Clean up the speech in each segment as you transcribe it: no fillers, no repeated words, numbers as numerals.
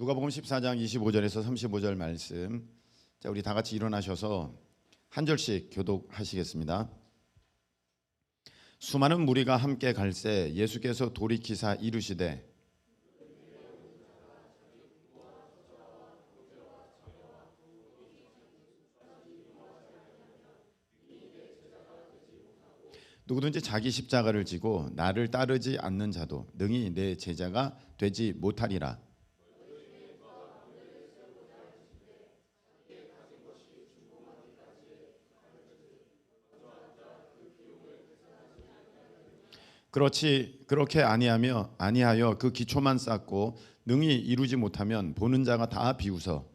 누가복음 14장 25절에서 35절 말씀. 자, 우리 다 같이 일어나셔서 한 절씩 교독하시겠습니다. 수많은 무리가 함께 갈새 예수께서 돌이키사 이르시되 누구든지 자기 십자가를 지고 나를 따르지 않는 자도 능히 내 제자가 되지 못하리라. 그렇게 아니하여 그 기초만 쌓고 능히 이루지 못하면 보는 자가 다 비웃어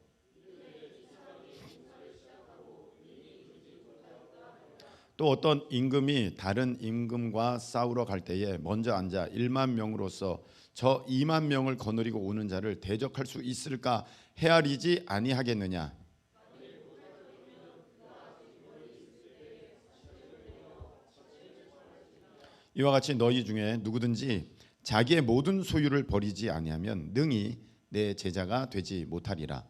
또 어떤 임금이 다른 임금과 싸우러 갈 때에 먼저 앉아 1만 명으로서 저 2만 명을 거느리고 오는 자를 대적할 수 있을까 헤아리지 아니하겠느냐. 이와 같이 너희 중에 누구든지 자기의 모든 소유를 버리지 아니하면 능히 내 제자가 되지 못하리라.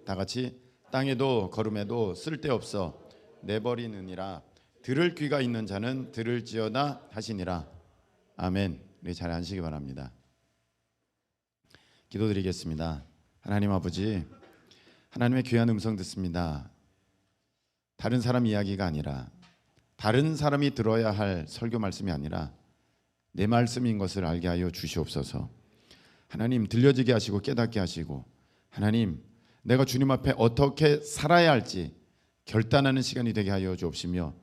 다 같이 땅에도 거름에도 쓸데없어 내버리느니라. 들을 귀가 있는 자는 들을지어다 하시니라. 아멘. 우리 잘 앉으시기 바랍니다. 기도드리겠습니다. 하나님 아버지, 하나님의 귀한 음성 듣습니다. 다른 사람 이야기가 아니라, 다른 사람이 들어야 할 설교 말씀이 아니라 내 말씀인 것을 알게 하여 주시옵소서. 하나님, 들려지게 하시고 깨닫게 하시고, 하나님, 내가 주님 앞에 어떻게 살아야 할지 결단하는 시간이 되게 하여 주옵시며,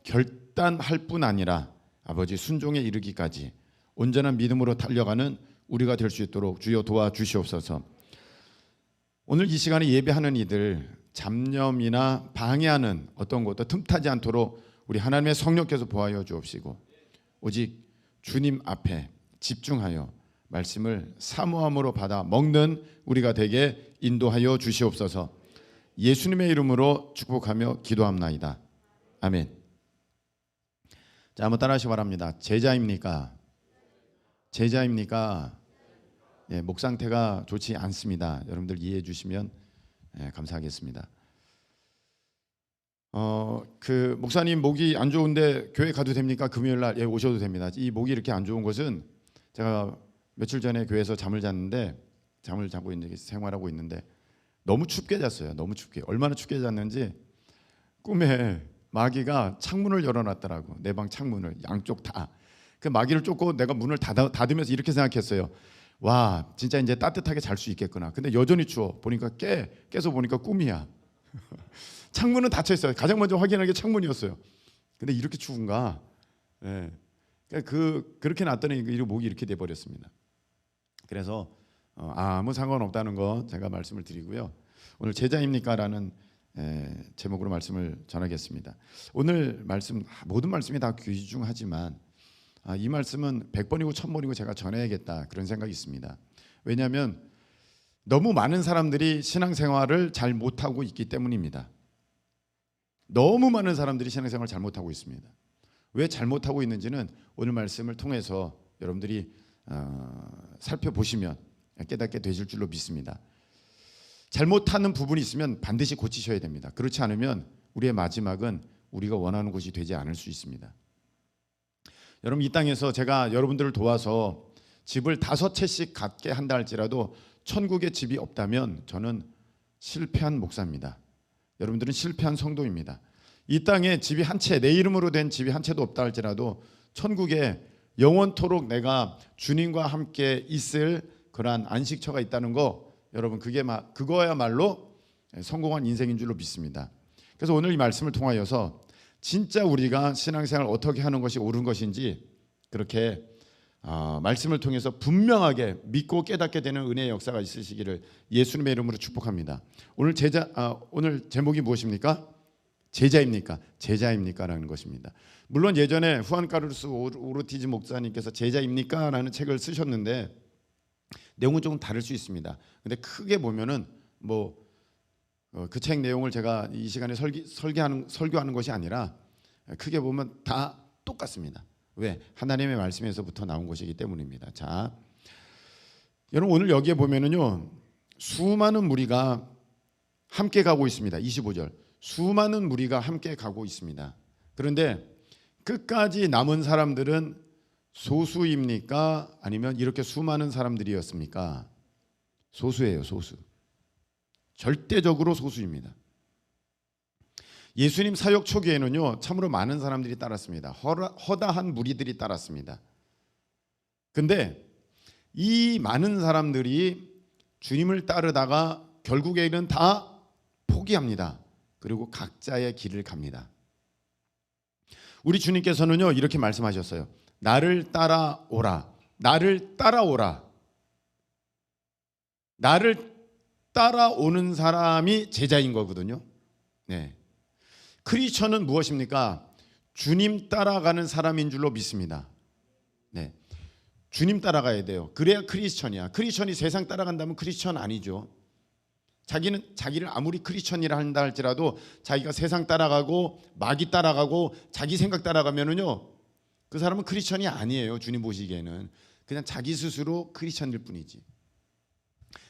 결단할 뿐 아니라 아버지 순종에 이르기까지 온전한 믿음으로 달려가는 우리가 될 수 있도록 주여 도와주시옵소서. 오늘 이 시간에 예배하는 이들 잡념이나 방해하는 어떤 것도 틈타지 않도록 우리 하나님의 성령께서 보하여 주옵시고, 오직 주님 앞에 집중하여 말씀을 사모함으로 받아 먹는 우리가 되게 인도하여 주시옵소서. 예수님의 이름으로 축복하며 기도합나이다. 아멘. 자, 한번 따라하시기 바랍니다. 제자입니까? 제자입니까? 예, 목 상태가 좋지 않습니다. 여러분들 이해해 주시면 감사하겠습니다. 그 목사님 목이 안 좋은데 교회 가도 됩니까? 금요일 날 오셔도 됩니다. 이 목이 이렇게 안 좋은 것은 제가 며칠 전에 교회에서 잠을 자고 이제 생활하고 있는데 너무 춥게 잤어요. 너무 춥게. 얼마나 춥게 잤는지 꿈에 마귀가 창문을 열어놨더라고. 내 방 창문을 양쪽 다. 그 마귀를 쫓고 내가 문을 닫으면서 이렇게 생각했어요. 와, 진짜 이제 따뜻하게 잘 수 있겠구나. 근데 여전히 추워. 보니까 깨서 보니까 꿈이야. 창문은 닫혀 있어요. 가장 먼저 확인한 게 창문이었어요. 근데 이렇게 추운가? 예. 그렇게 놨더니 이 목이 이렇게 돼 버렸습니다. 그래서 아무 상관없다는 거 제가 말씀을 드리고요. 오늘 제자입니까라는 제목으로 말씀을 전하겠습니다. 오늘 말씀, 모든 말씀이 다 귀중하지만 이 말씀은 100번이고 1000번이고 제가 전해야겠다 그런 생각이 있습니다. 왜냐하면 너무 많은 사람들이 신앙생활을 잘 못하고 있기 때문입니다. 너무 많은 사람들이 신앙생활을 잘못하고 있습니다. 왜 잘못하고 있는지는 오늘 말씀을 통해서 여러분들이 살펴보시면 깨닫게 되실 줄로 믿습니다. 잘못하는 부분이 있으면 반드시 고치셔야 됩니다. 그렇지 않으면 우리의 마지막은 우리가 원하는 곳이 되지 않을 수 있습니다. 여러분, 이 땅에서 제가 여러분들을 도와서 집을 5채씩 갖게 한다 할지라도 천국에 집이 없다면 저는 실패한 목사입니다. 여러분들은 실패한 성도입니다. 이 땅에 집이 한 채, 내 이름으로 된 집이 한 채도 없다 할지라도 천국에 영원토록 내가 주님과 함께 있을 그러한 안식처가 있다는 거, 여러분, 그거야말로 성공한 인생인 줄로 믿습니다. 그래서 오늘 이 말씀을 통하여서 진짜 우리가 신앙생활을 어떻게 하는 것이 옳은 것인지 그렇게 말씀을 통해서 분명하게 믿고 깨닫게 되는 은혜의 역사가 있으시기를 예수님의 이름으로 축복합니다. 오늘 오늘 제목이 무엇입니까? 제자입니까? 제자입니까? 라는 것입니다. 물론 예전에 후안 카를로스 오르티즈 목사님께서 제자입니까? 라는 책을 쓰셨는데 내용은 조금 다를 수 있습니다. 근데 크게 보면은 그 책 내용을 제가 이 시간에 설교하는 것이 아니라 크게 보면 다 똑같습니다. 왜? 하나님의 말씀에서부터 나온 것이기 때문입니다. 자, 여러분 오늘 여기에 보면은요, 수많은 무리가 함께 가고 있습니다. 25절. 수많은 무리가 함께 가고 있습니다. 그런데 끝까지 남은 사람들은 소수입니까? 아니면 이렇게 수많은 사람들이었습니까? 소수예요, 소수. 절대적으로 소수입니다. 예수님 사역 초기에는요, 참으로 많은 사람들이 따랐습니다. 허다한 무리들이 따랐습니다. 근데 이 많은 사람들이 주님을 따르다가 결국에는 다 포기합니다. 그리고 각자의 길을 갑니다. 우리 주님께서는요, 이렇게 말씀하셨어요. 나를 따라오라. 나를 따라오라. 나를 따라오는 사람이 제자인 거거든요. 네. 크리스천은 무엇입니까? 주님 따라가는 사람인 줄로 믿습니다. 네. 주님 따라가야 돼요. 그래야 크리스천이야. 크리스천이 세상 따라간다면 크리스천 아니죠. 자기를 아무리 크리스천이라 한다 할지라도 자기가 세상 따라가고 마귀 따라가고 자기 생각 따라가면은요, 그 사람은 크리스천이 아니에요. 주님 보시기에는 그냥 자기 스스로 크리스천일 뿐이지.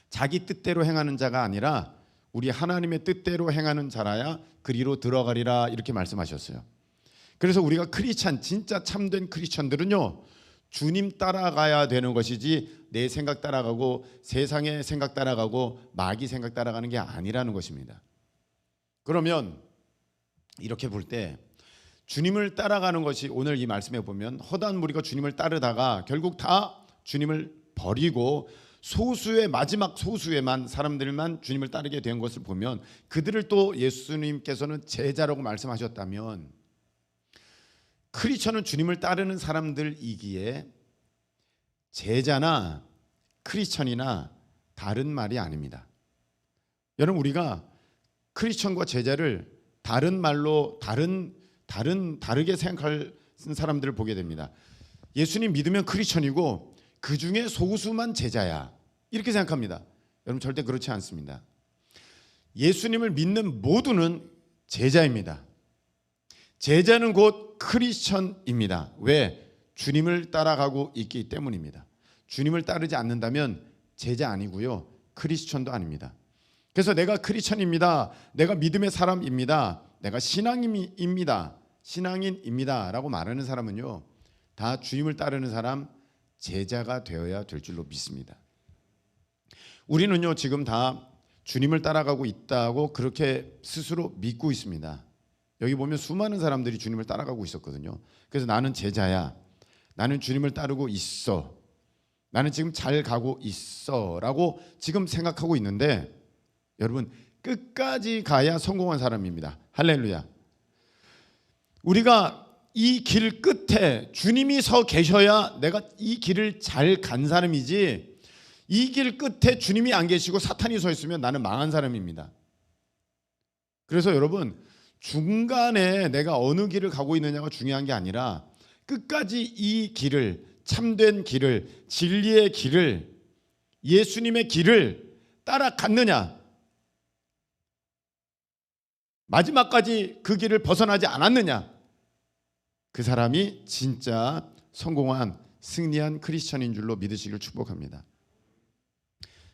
자기 뜻대로 행하는 자가 아니라 우리 하나님의 뜻대로 행하는 자라야 그리로 들어가리라, 이렇게 말씀하셨어요. 그래서 우리가 크리스천, 진짜 참된 크리스천들은요, 주님 따라가야 되는 것이지 내 생각 따라가고 세상의 생각 따라가고 마귀 생각 따라가는 게 아니라는 것입니다. 그러면 이렇게 볼 때 주님을 따라가는 것이, 오늘 이 말씀에 보면 허다한 무리가 주님을 따르다가 결국 다 주님을 버리고 소수의, 마지막 소수의만 사람들만 주님을 따르게 된 것을 보면, 그들을 또 예수님께서는 제자라고 말씀하셨다면 크리스천은 주님을 따르는 사람들이기에 제자나 크리스천이나 다른 말이 아닙니다. 여러분, 우리가 크리스천과 제자를 다른 말로 다르게 생각하는 사람들을 보게 됩니다. 예수님 믿으면 크리스천이고 그 중에 소수만 제자야, 이렇게 생각합니다. 여러분, 절대 그렇지 않습니다. 예수님을 믿는 모두는 제자입니다. 제자는 곧 크리스천입니다. 왜? 주님을 따라가고 있기 때문입니다. 주님을 따르지 않는다면 제자 아니고요, 크리스천도 아닙니다. 그래서 내가 크리스천입니다, 내가 믿음의 사람입니다, 내가 신앙인입니다 라고 말하는 사람은요, 다 주님을 따르는 사람, 제자가 되어야 될 줄로 믿습니다. 우리는요, 지금 다 주님을 따라가고 있다고 그렇게 스스로 믿고 있습니다. 여기 보면 수많은 사람들이 주님을 따라가고 있었거든요. 그래서 나는 제자야, 나는 주님을 따르고 있어, 나는 지금 잘 가고 있어 라고 지금 생각하고 있는데, 여러분, 끝까지 가야 성공한 사람입니다. 할렐루야. 우리가 이 길 끝에 주님이 서 계셔야 내가 이 길을 잘 간 사람이지, 이 길 끝에 주님이 안 계시고 사탄이 서 있으면 나는 망한 사람입니다. 그래서 여러분, 중간에 내가 어느 길을 가고 있느냐가 중요한 게 아니라 끝까지 이 길을, 참된 길을, 진리의 길을, 예수님의 길을 따라갔느냐, 마지막까지 그 길을 벗어나지 않았느냐, 그 사람이 진짜 성공한, 승리한 크리스천인 줄로 믿으시길 축복합니다.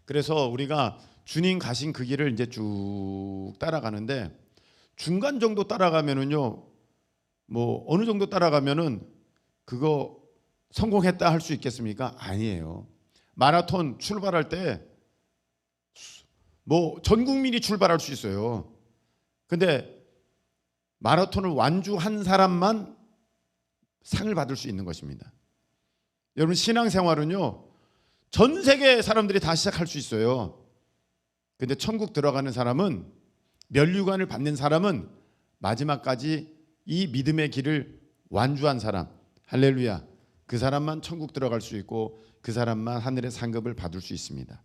그래서 우리가 주님 가신 그 길을 이제 쭉 따라가는데, 중간 정도 따라가면은요, 뭐 어느 정도 따라가면은 그거 성공했다 할 수 있겠습니까? 아니에요. 마라톤 출발할 때 뭐 전 국민이 출발할 수 있어요. 근데 마라톤을 완주한 사람만 상을 받을 수 있는 것입니다. 여러분, 신앙생활은요, 전 세계 사람들이 다 시작할 수 있어요. 근데 천국 들어가는 사람은, 면류관을 받는 사람은 마지막까지 이 믿음의 길을 완주한 사람, 할렐루야, 그 사람만 천국 들어갈 수 있고 그 사람만 하늘의 상급을 받을 수 있습니다.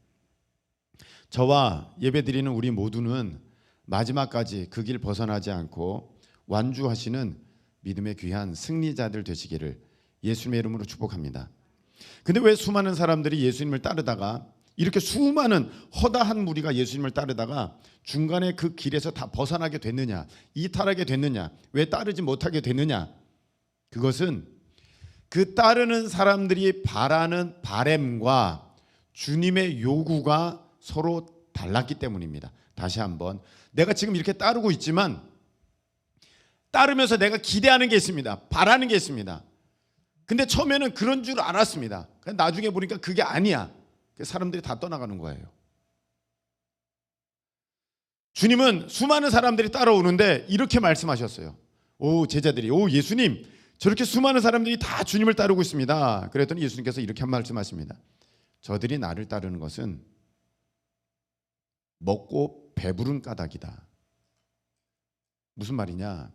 저와 예배드리는 우리 모두는 마지막까지 그 길 벗어나지 않고 완주하시는 믿음의 귀한 승리자들 되시기를 예수님의 이름으로 축복합니다. 근데 왜 수많은 사람들이 예수님을 따르다가, 이렇게 수많은 허다한 무리가 예수님을 따르다가 중간에 그 길에서 다 벗어나게 됐느냐, 이탈하게 됐느냐, 왜 따르지 못하게 됐느냐? 그것은 그 따르는 사람들이 바라는 바램과 주님의 요구가 서로 달랐기 때문입니다. 다시 한번, 내가 지금 이렇게 따르고 있지만 따르면서 내가 기대하는 게 있습니다. 바라는 게 있습니다. 근데 처음에는 그런 줄 알았습니다. 나중에 보니까 그게 아니야. 사람들이 다 떠나가는 거예요. 주님은 수많은 사람들이 따라오는데 이렇게 말씀하셨어요. 오, 제자들이, 오, 예수님, 저렇게 수많은 사람들이 다 주님을 따르고 있습니다. 그랬더니 예수님께서 이렇게 한 말씀하십니다. 저들이 나를 따르는 것은 먹고 배부른 까닭이다. 무슨 말이냐?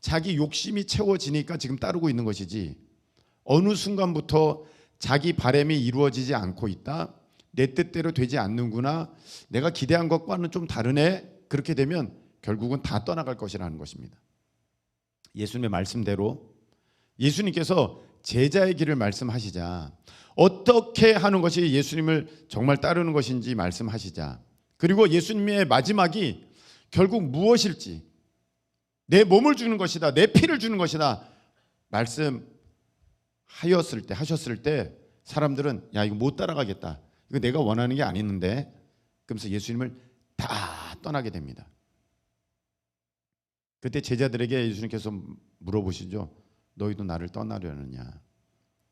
자기 욕심이 채워지니까 지금 따르고 있는 것이지, 어느 순간부터 자기 바람이 이루어지지 않고 있다, 내 뜻대로 되지 않는구나, 내가 기대한 것과는 좀 다르네, 그렇게 되면 결국은 다 떠나갈 것이라는 것입니다. 예수님의 말씀대로 예수님께서 제자의 길을 말씀하시자, 어떻게 하는 것이 예수님을 정말 따르는 것인지 말씀하시자, 그리고 예수님의 마지막이 결국 무엇일지, 내 몸을 주는 것이다, 내 피를 주는 것이다 하셨을 때 사람들은 야, 이거 못 따라가겠다, 이거 내가 원하는 게 아니는데, 그러면서 예수님을 다 떠나게 됩니다. 그때 제자들에게 예수님께서 물어보시죠. 너희도 나를 떠나려느냐?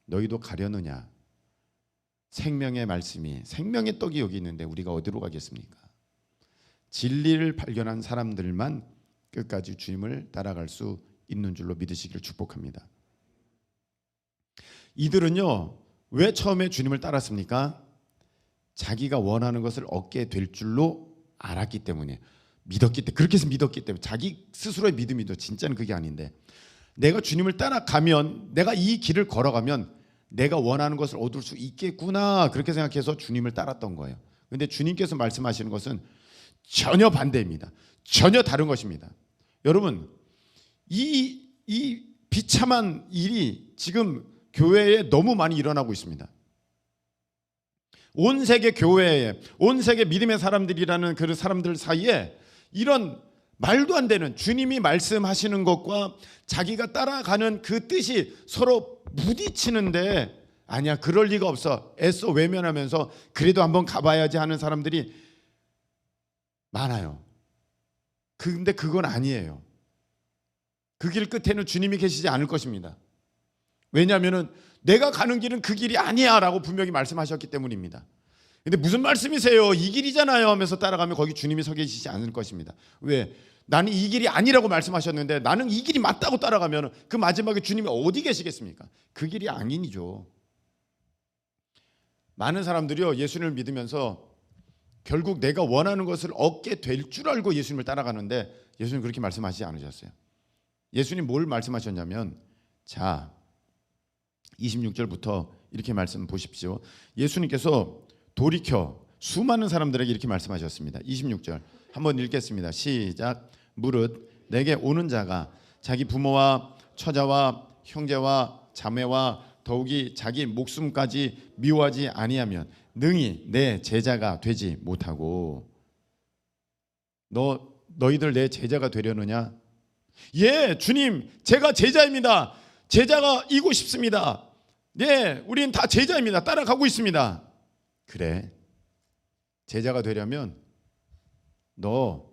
너희도 가려느냐? 생명의 말씀이, 생명의 떡이 여기 있는데 우리가 어디로 가겠습니까? 진리를 발견한 사람들만 끝까지 주님을 따라갈 수 있는 줄로 믿으시기를 축복합니다. 이들은요, 왜 처음에 주님을 따랐습니까? 자기가 원하는 것을 얻게 될 줄로 알았기 때문에, 믿었기 때문에, 그렇게 해서 믿었기 때문에, 자기 스스로의 믿음이죠. 진짜는 그게 아닌데, 내가 주님을 따라가면, 내가 이 길을 걸어가면 내가 원하는 것을 얻을 수 있겠구나, 그렇게 생각해서 주님을 따랐던 거예요. 그런데 주님께서 말씀하시는 것은 전혀 반대입니다. 전혀 다른 것입니다. 여러분, 이 비참한 일이 지금 교회에 너무 많이 일어나고 있습니다. 온 세계 교회에, 온 세계 믿음의 사람들이라는 그 사람들 사이에 이런 말도 안 되는, 주님이 말씀하시는 것과 자기가 따라가는 그 뜻이 서로 부딪히는데, 아니야, 그럴 리가 없어, 애써 외면하면서 그래도 한번 가봐야지 하는 사람들이 많아요. 근데 그건 아니에요. 그 길 끝에는 주님이 계시지 않을 것입니다. 왜냐하면 내가 가는 길은 그 길이 아니야 라고 분명히 말씀하셨기 때문입니다. 근데 무슨 말씀이세요? 이 길이잖아요 하면서 따라가면 거기 주님이 서 계시지 않을 것입니다. 왜? 나는 이 길이 아니라고 말씀하셨는데 나는 이 길이 맞다고 따라가면 그 마지막에 주님이 어디 계시겠습니까? 그 길이 아니죠. 많은 사람들이요, 예수님을 믿으면서 결국 내가 원하는 것을 얻게 될 줄 알고 예수님을 따라가는데, 예수님 그렇게 말씀하시지 않으셨어요. 예수님 뭘 말씀하셨냐면, 자, 26절부터 이렇게 말씀 보십시오. 예수님께서 돌이켜 수많은 사람들에게 이렇게 말씀하셨습니다. 26절 한번 읽겠습니다. 시작. 무릇 내게 오는 자가 자기 부모와 처자와 형제와 자매와 더욱이 자기 목숨까지 미워하지 아니하면 능히 내 제자가 되지 못하고. 너희들 내 제자가 되려느냐? 예, 주님, 제가 제자입니다. 제자가 이고 싶습니다. 네, 우린 다 제자입니다. 따라가고 있습니다. 그래, 제자가 되려면 너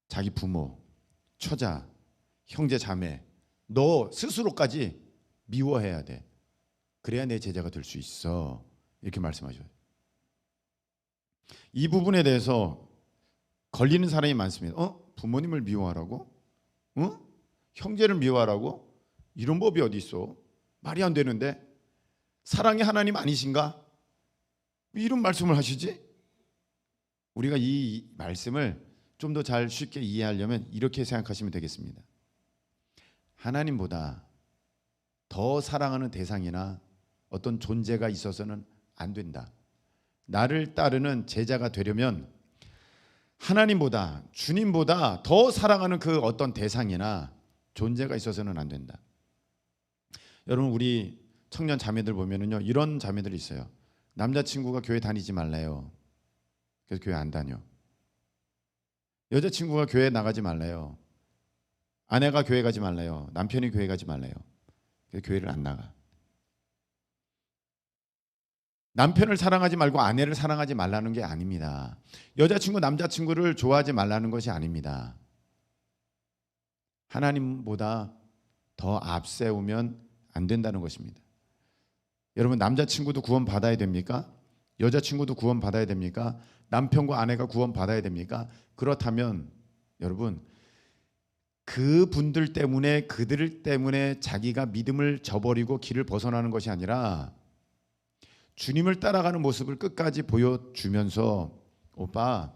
자기 부모, 처자, 형제, 자매, 너 스스로까지 미워해야 돼. 그래야 내 제자가 될 수 있어. 이렇게 말씀하셔요. 이 부분에 대해서 걸리는 사람이 많습니다. 부모님을 미워하라고? 형제를 미워하라고? 이런 법이 어디 있어? 말이 안 되는데. 사랑의 하나님 아니신가? 왜 이런 말씀을 하시지? 우리가 이 말씀을 좀 더 잘 쉽게 이해하려면 이렇게 생각하시면 되겠습니다. 하나님보다 더 사랑하는 대상이나 어떤 존재가 있어서는 안 된다. 나를 따르는 제자가 되려면 하나님보다, 주님보다 더 사랑하는 그 어떤 대상이나 존재가 있어서는 안 된다. 여러분, 우리 청년 자매들 보면은요, 이런 자매들이 있어요. 남자친구가 교회 다니지 말래요. 그래서 교회 안 다녀. 여자친구가 교회 나가지 말래요. 아내가 교회 가지 말래요. 남편이 교회 가지 말래요. 그래서 교회를 안 나가. 남편을 사랑하지 말고 아내를 사랑하지 말라는 게 아닙니다. 여자친구, 남자친구를 좋아하지 말라는 것이 아닙니다. 하나님보다 더 앞세우면 안 된다는 것입니다. 여러분, 남자친구도 구원받아야 됩니까? 여자친구도 구원받아야 됩니까? 남편과 아내가 구원받아야 됩니까? 그렇다면 여러분, 그분들 때문에, 그들 때문에 자기가 믿음을 저버리고 길을 벗어나는 것이 아니라 주님을 따라가는 모습을 끝까지 보여주면서, 오빠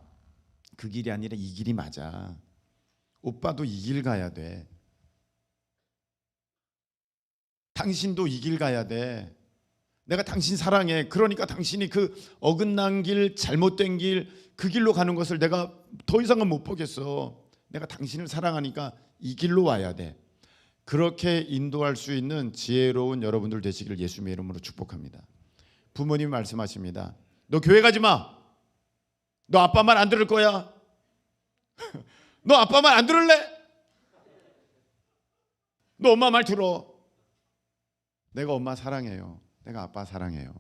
그 길이 아니라 이 길이 맞아. 오빠도 이 길 가야 돼. 당신도 이 길 가야 돼. 내가 당신 사랑해. 그러니까 당신이 그 어긋난 길, 잘못된 길, 그 길로 가는 것을 내가 더 이상은 못 보겠어. 내가 당신을 사랑하니까 이 길로 와야 돼. 그렇게 인도할 수 있는 지혜로운 여러분들 되시기를 예수님의 이름으로 축복합니다. 부모님이 말씀하십니다. 너 교회 가지 마. 너 아빠 말 안 들을 거야. 너 아빠 말 안 들을래? 너 엄마 말 들어. 내가 엄마 사랑해요. 내가 아빠 사랑해요.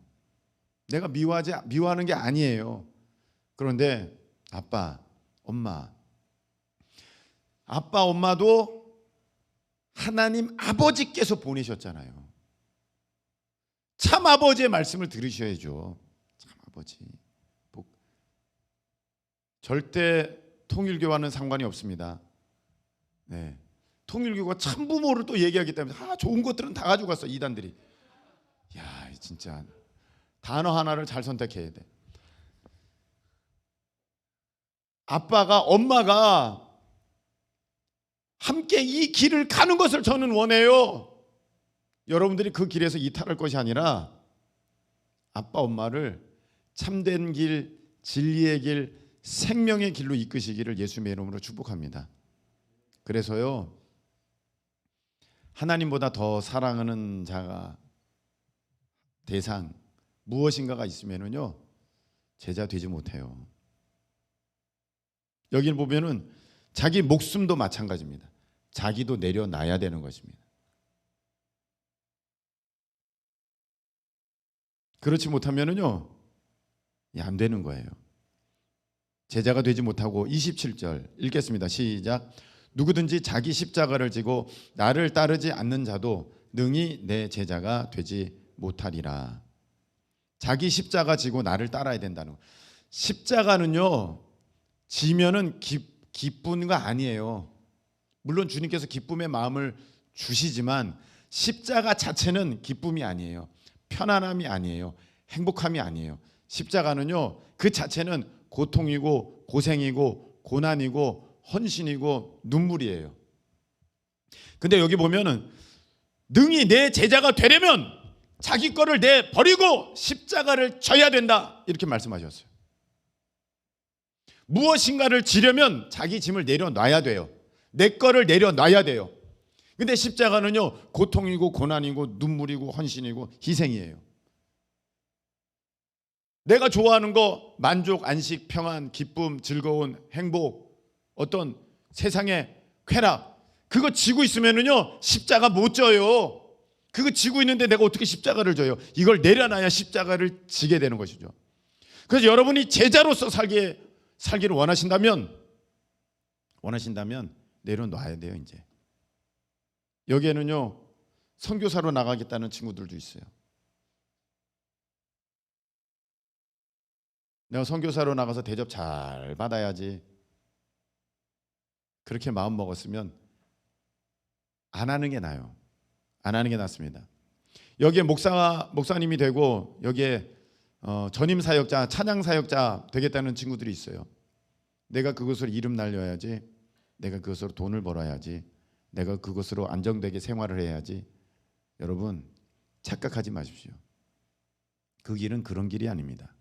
내가 미워하는 게 아니에요. 그런데 아빠, 엄마도 하나님 아버지께서 보내셨잖아요. 참 아버지의 말씀을 들으셔야죠. 참 아버지. 절대 통일교와는 상관이 없습니다. 네. 통일교가 참부모를 또 얘기하기 때문에 좋은 것들은 다 가지고 갔어, 이단들이. 야, 진짜 단어 하나를 잘 선택해야 돼. 엄마가 함께 이 길을 가는 것을 저는 원해요. 여러분들이 그 길에서 이탈할 것이 아니라 아빠, 엄마를 참된 길, 진리의 길, 생명의 길로 이끄시기를 예수님의 이름으로 축복합니다. 그래서요, 하나님보다 더 사랑하는 자가 대상 무엇인가가 있으면은요, 제자 되지 못해요. 여기를 보면은 자기 목숨도 마찬가지입니다. 자기도 내려놔야 되는 것입니다. 그렇지 못하면은요, 안 되는 거예요. 제자가 되지 못하고 27절 읽겠습니다. 시작. 누구든지 자기 십자가를 지고 나를 따르지 않는 자도 능히 내 제자가 되지 못하리라. 자기 십자가 지고 나를 따라야 된다는 거. 십자가는요, 지면은 기쁜 거 아니에요. 물론 주님께서 기쁨의 마음을 주시지만 십자가 자체는 기쁨이 아니에요. 편안함이 아니에요. 행복함이 아니에요. 십자가는요, 그 자체는 고통이고 고생이고 고난이고 헌신이고 눈물이에요. 근데 여기 보면은 능히 내 제자가 되려면 자기 거를 내버리고 십자가를 져야 된다, 이렇게 말씀하셨어요. 무엇인가를 지려면 자기 짐을 내려놔야 돼요. 내 거를 내려놔야 돼요. 근데 십자가는요, 고통이고 고난이고 눈물이고 헌신이고 희생이에요. 내가 좋아하는 거, 만족, 안식, 평안, 기쁨, 즐거운, 행복, 어떤 세상의 쾌락, 그거 지고 있으면은요, 십자가 못 져요. 그거 지고 있는데 내가 어떻게 십자가를 져요? 이걸 내려놔야 십자가를 지게 되는 것이죠. 그래서 여러분이 제자로서 살기를 원하신다면 내려놔야 돼요. 이제 여기에는요, 선교사로 나가겠다는 친구들도 있어요. 내가 선교사로 나가서 대접 잘 받아야지, 그렇게 마음 먹었으면 안 하는 게 나아요. 안 하는 게 낫습니다. 여기에 목사님이 되고 여기에 전임 사역자, 찬양 사역자 되겠다는 친구들이 있어요. 내가 그것으로 이름 날려야지, 내가 그것으로 돈을 벌어야지, 내가 그것으로 안정되게 생활을 해야지. 여러분, 착각하지 마십시오. 그 길은 그런 길이 아닙니다.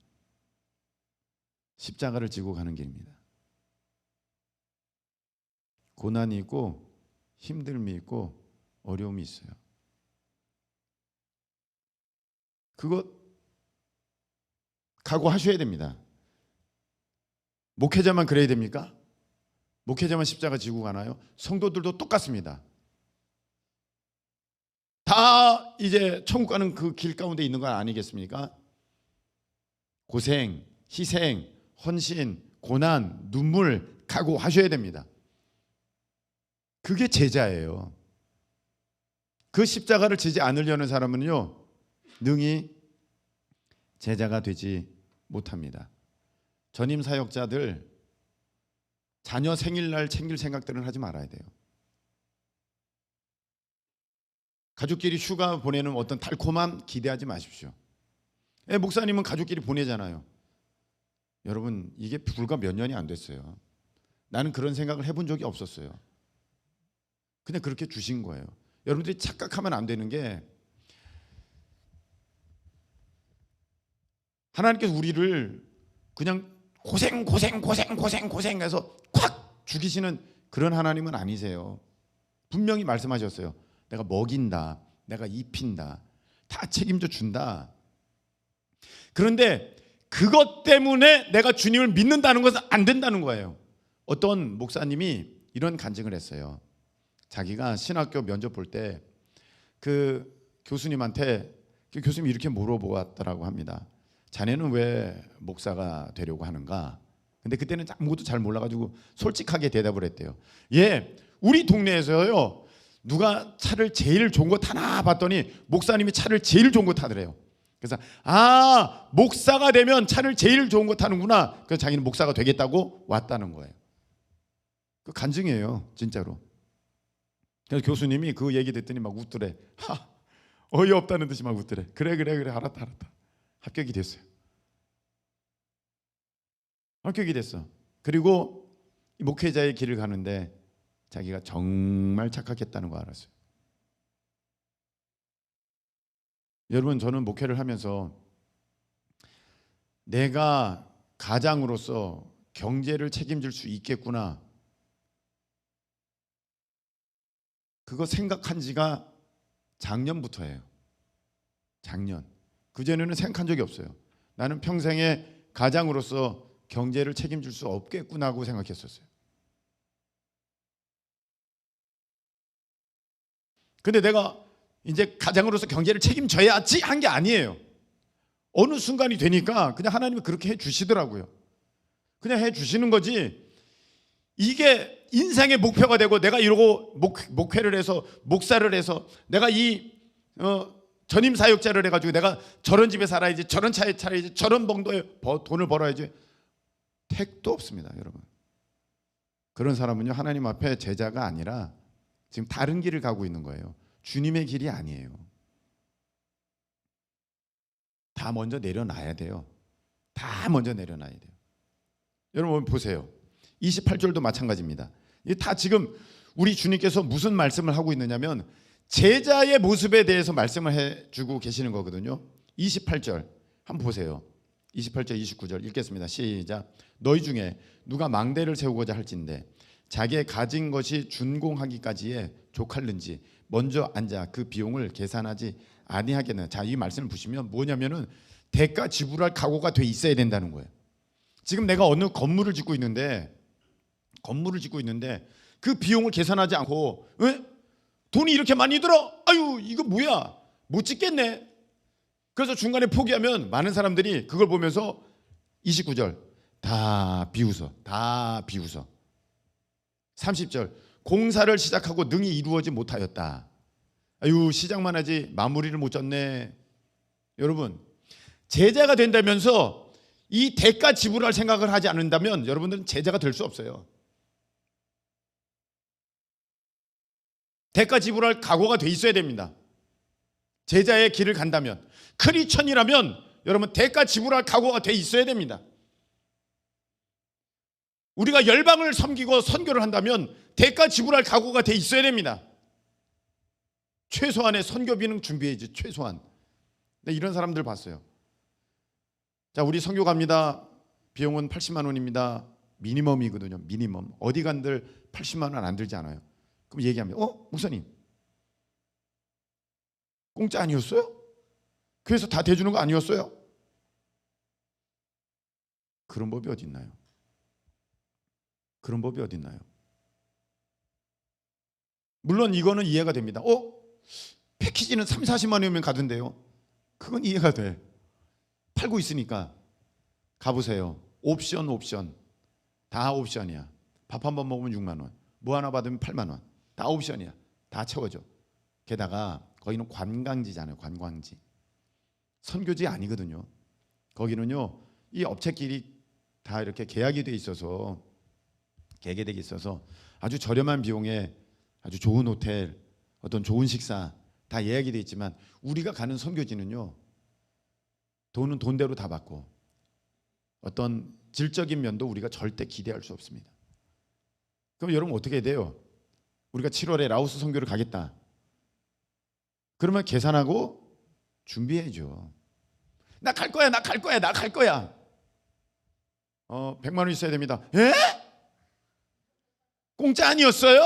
십자가를 지고 가는 길입니다. 고난이 있고 힘듦이 있고 어려움이 있어요. 그거 각오하셔야 됩니다. 목회자만 그래야 됩니까? 목회자만 십자가 지고 가나요? 성도들도 똑같습니다. 다 다 이제 천국 가는 그 길 가운데 있는 거 아니겠습니까? 고생, 희생, 헌신, 고난, 눈물 각오하셔야 됩니다. 그게 제자예요. 그 십자가를 지지 않으려는 사람은요, 능히 제자가 되지 못합니다. 전임 사역자들 자녀 생일날 챙길 생각들은 하지 말아야 돼요. 가족끼리 휴가 보내는 어떤 달콤함 기대하지 마십시오. 목사님은 가족끼리 보내잖아요. 여러분, 이게 불과 몇 년이 안 됐어요. 나는 그런 생각을 해본 적이 없었어요. 그냥 그렇게 주신 거예요. 여러분들이 착각하면 안 되는 게, 하나님께서 우리를 그냥 고생해서 콱 죽이시는 그런 하나님은 아니세요. 분명히 말씀하셨어요. 내가 먹인다, 내가 입힌다, 다 책임져 준다. 그런데 그것 때문에 내가 주님을 믿는다는 것은 안 된다는 거예요. 어떤 목사님이 이런 간증을 했어요. 자기가 신학교 면접 볼 때 그 교수님한테, 그 교수님이 이렇게 물어보았더라고 합니다. 자네는 왜 목사가 되려고 하는가? 근데 그때는 아무것도 잘 몰라가지고 솔직하게 대답을 했대요. 예, 우리 동네에서요, 누가 차를 제일 좋은 거 타나 봤더니 목사님이 차를 제일 좋은 거 타더래요. 그래서 목사가 되면 차를 제일 좋은 거 타는구나. 그래서 자기는 목사가 되겠다고 왔다는 거예요. 그 간증이에요, 진짜로. 그래서 교수님이 그 얘기 듣더니 막 웃더래. 어이없다는 듯이 막 웃더래. 그래 알았다. 합격이 됐어요. 합격이 됐어. 그리고 목회자의 길을 가는데 자기가 정말 착각했다는 거 알았어요. 여러분, 저는 목회를 하면서 내가 가장으로서 경제를 책임질 수 있겠구나, 그거 생각한 지가 작년부터예요. 작년. 그전에는 생각한 적이 없어요. 나는 평생에 가장으로서 경제를 책임질 수 없겠구나 하고 생각했었어요. 근데 내가 이제 가장으로서 경제를 책임져야지 한 게 아니에요. 어느 순간이 되니까 그냥 하나님이 그렇게 해주시더라고요. 그냥 해주시는 거지, 이게 인생의 목표가 되고 내가 이러고 목회를 해서 목사를 해서 내가 이 전임 사역자를 해가지고 내가 저런 집에 살아야지, 저런 차에 차야지, 저런 정도의 돈을 벌어야지, 택도 없습니다. 여러분, 그런 사람은요, 하나님 앞에 제자가 아니라 지금 다른 길을 가고 있는 거예요. 주님의 길이 아니에요. 다 먼저 내려놔야 돼요. 다 먼저 내려놔야 돼요. 여러분 보세요. 28절도 마찬가지입니다. 이게 다 지금 우리 주님께서 무슨 말씀을 하고 있느냐면 제자의 모습에 대해서 말씀을 해주고 계시는 거거든요. 28절 한번 보세요. 28절 29절 읽겠습니다. 시작. 너희 중에 누가 망대를 세우고자 할진대 자기의 가진 것이 준공하기까지에 족할는지 먼저 앉아 그 비용을 계산하지 아니하겠느냐. 자, 이 말씀을 보시면 뭐냐면은 대가 지불할 각오가 돼 있어야 된다는 거예요. 지금 내가 어느 건물을 짓고 있는데 그 비용을 계산하지 않고 돈이 이렇게 많이 들어? 아유, 이거 뭐야? 못 짓겠네. 그래서 중간에 포기하면 많은 사람들이 그걸 보면서 29절 다 비웃어. 30절 공사를 시작하고 능히 이루어지 못하였다. 아유, 시작만 하지 마무리를 못 졌네. 여러분, 제자가 된다면서 이 대가 지불할 생각을 하지 않는다면 여러분들은 제자가 될 수 없어요. 대가 지불할 각오가 돼 있어야 됩니다. 제자의 길을 간다면, 크리스천이라면 여러분 대가 지불할 각오가 돼 있어야 됩니다. 우리가 열방을 섬기고 선교를 한다면 대가 지불할 각오가 돼 있어야 됩니다. 최소한의 선교비는 준비해야지, 최소한. 근데 이런 사람들 봤어요. 자, 우리 선교 갑니다. 비용은 80만 원입니다. 미니멈이거든요. 미니멈. 어디 간들 80만 원 안 들지 않아요. 그럼 얘기합니다. 목사님, 공짜 아니었어요? 교회에서 다 대주는 거 아니었어요? 그런 법이 어디 있나요? 그런 법이 어디 있나요? 물론 이거는 이해가 됩니다. 패키지는 3, 40만 원이면 가던데요. 그건 이해가 돼. 팔고 있으니까 가보세요. 옵션 다 옵션이야. 밥 한 번 먹으면 6만 원, 뭐 하나 받으면 8만 원, 다 옵션이야. 다 채워져. 게다가 거기는 관광지잖아요. 관광지. 선교지 아니거든요. 거기는요, 이 업체끼리 다 이렇게 계약이 돼 있어서, 계획돼 있어서 아주 저렴한 비용에 아주 좋은 호텔, 어떤 좋은 식사 다 예약이 돼 있지만, 우리가 가는 선교지는요, 돈은 돈대로 다 받고 어떤 질적인 면도 우리가 절대 기대할 수 없습니다. 그럼 여러분 어떻게 해야 돼요? 우리가 7월에 라오스 선교를 가겠다. 그러면 계산하고 준비해야죠. 나 갈 거야, 나 갈 거야, 나 갈 거야. 100만 원 있어야 됩니다. 에? 공짜 아니었어요?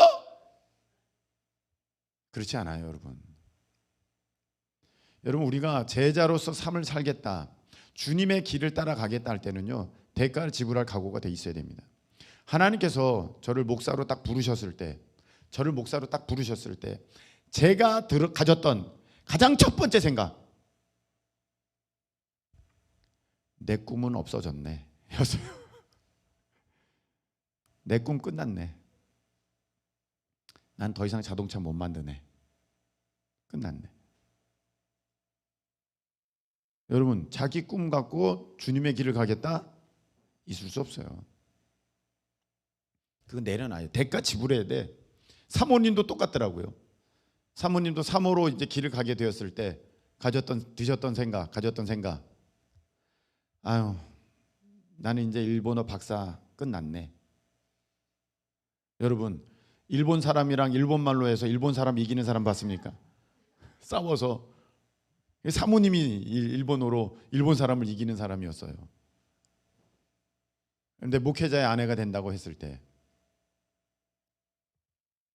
그렇지 않아요, 여러분. 여러분, 우리가 제자로서 삶을 살겠다, 주님의 길을 따라가겠다 할 때는요, 대가를 지불할 각오가 돼 있어야 됩니다. 하나님께서 저를 목사로 딱 부르셨을 때, 제가 가졌던 가장 첫 번째 생각, 내 꿈은 없어졌네 였어요. 내 꿈 끝났네. 난 더 이상 자동차 못 만드네. 끝났네. 여러분, 자기 꿈 갖고 주님의 길을 가겠다? 있을 수 없어요. 그거 내려놔요. 대가 지불해야 돼. 사모님도 똑같더라고요. 사모님도 사모로 이제 길을 가게 되었을 때 가졌던 생각. 아유, 나는 이제 일본어 박사 끝났네. 여러분, 일본 사람이랑 일본말로 해서 일본 사람 이기는 사람 봤습니까? 싸워서 사모님이 일본어로 일본 사람을 이기는 사람이었어요. 그런데 목회자의 아내가 된다고 했을 때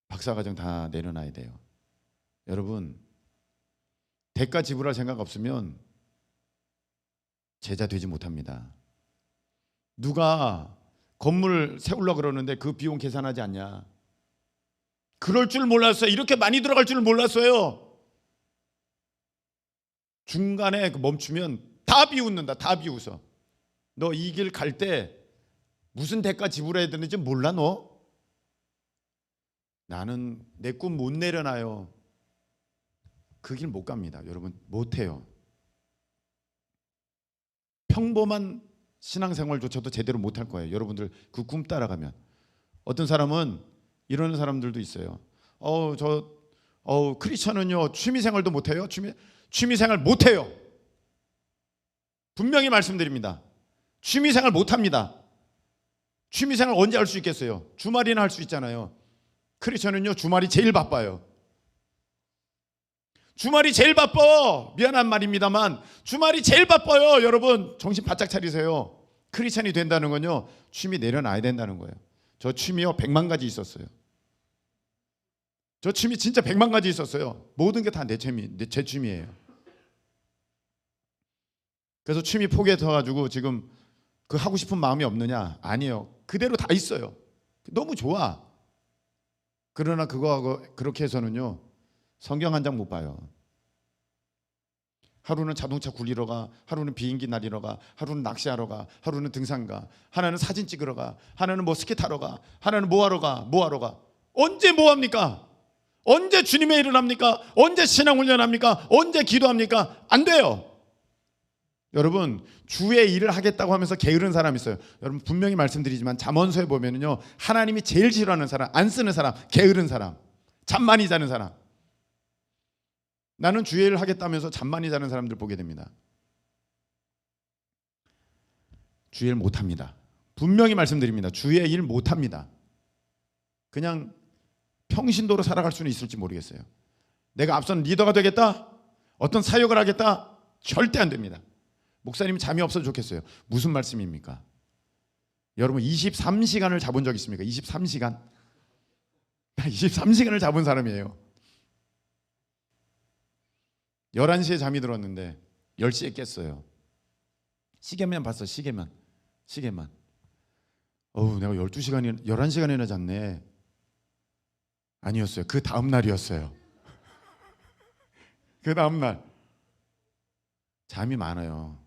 박사과정 다 내려놔야 돼요. 여러분, 대가 지불할 생각 없으면 제자 되지 못합니다. 누가 건물 세우려고 그러는데 그 비용 계산하지 않냐? 그럴 줄 몰랐어요. 이렇게 많이 들어갈 줄 몰랐어요. 중간에 멈추면 다 비웃는다. 다 비웃어. 너 이 길 갈 때 무슨 대가 지불해야 되는지 몰라 너? 나는 내 꿈 못 내려놔요. 그 길 못 갑니다. 여러분, 못 해요. 평범한 신앙생활조차도 제대로 못 할 거예요. 여러분들 그 꿈 따라가면. 어떤 사람은 이러는 사람들도 있어요. 크리스천은요, 취미생활도 못 해요. 취미생활 못 해요. 분명히 말씀드립니다. 취미생활 못 합니다. 취미생활 언제 할 수 있겠어요? 주말이나 할 수 있잖아요. 크리스천은요, 주말이 제일 바빠요. 주말이 제일 바빠. 미안한 말입니다만 주말이 제일 바빠요. 여러분, 정신 바짝 차리세요. 크리스천이 된다는 건요, 취미 내려놔야 된다는 거예요. 저 취미요 100만 가지 있었어요. 저 취미 진짜 100만 가지 있었어요. 모든 게 다 제 취미예요. 그래서 취미 포기해가지고 지금 그 하고 싶은 마음이 없느냐? 아니에요. 그대로 다 있어요. 너무 좋아. 그러나 그거하고 그렇게 해서는요, 성경 한 장 못 봐요. 하루는 자동차 굴리러 가, 하루는 비행기 날리러 가, 하루는 낚시하러 가, 하루는 등산 가, 하나는 사진 찍으러 가, 하나는 뭐 스키 타러 가, 하나는 뭐 하러 가. 언제 뭐 합니까? 언제 주님의 일을 합니까? 언제 신앙훈련 합니까? 언제 기도합니까? 안 돼요. 여러분, 주의 일을 하겠다고 하면서 게으른 사람 있어요. 여러분, 분명히 말씀드리지만 잠언서에 보면은요, 하나님이 제일 싫어하는 사람, 안 쓰는 사람, 게으른 사람, 잠 많이 자는 사람. 나는 주의 일을 하겠다면서 잠 많이 자는 사람들 보게 됩니다. 주의 일 못합니다. 분명히 말씀드립니다. 주의 일 못합니다. 그냥 평신도로 살아갈 수는 있을지 모르겠어요. 내가 앞선 리더가 되겠다? 어떤 사역을 하겠다? 절대 안 됩니다. 목사님이 잠이 없어도 좋겠어요. 무슨 말씀입니까? 여러분, 23시간을 잡은 적 있습니까? 23시간? 23시간을 잡은 사람이에요. 11시에 잠이 들었는데 10시에 깼어요. 시계만 봤어. 시계만. 내가 11시간이나 잤네. 아니었어요. 그 다음 날이었어요. 그 다음날 잠이 많아요.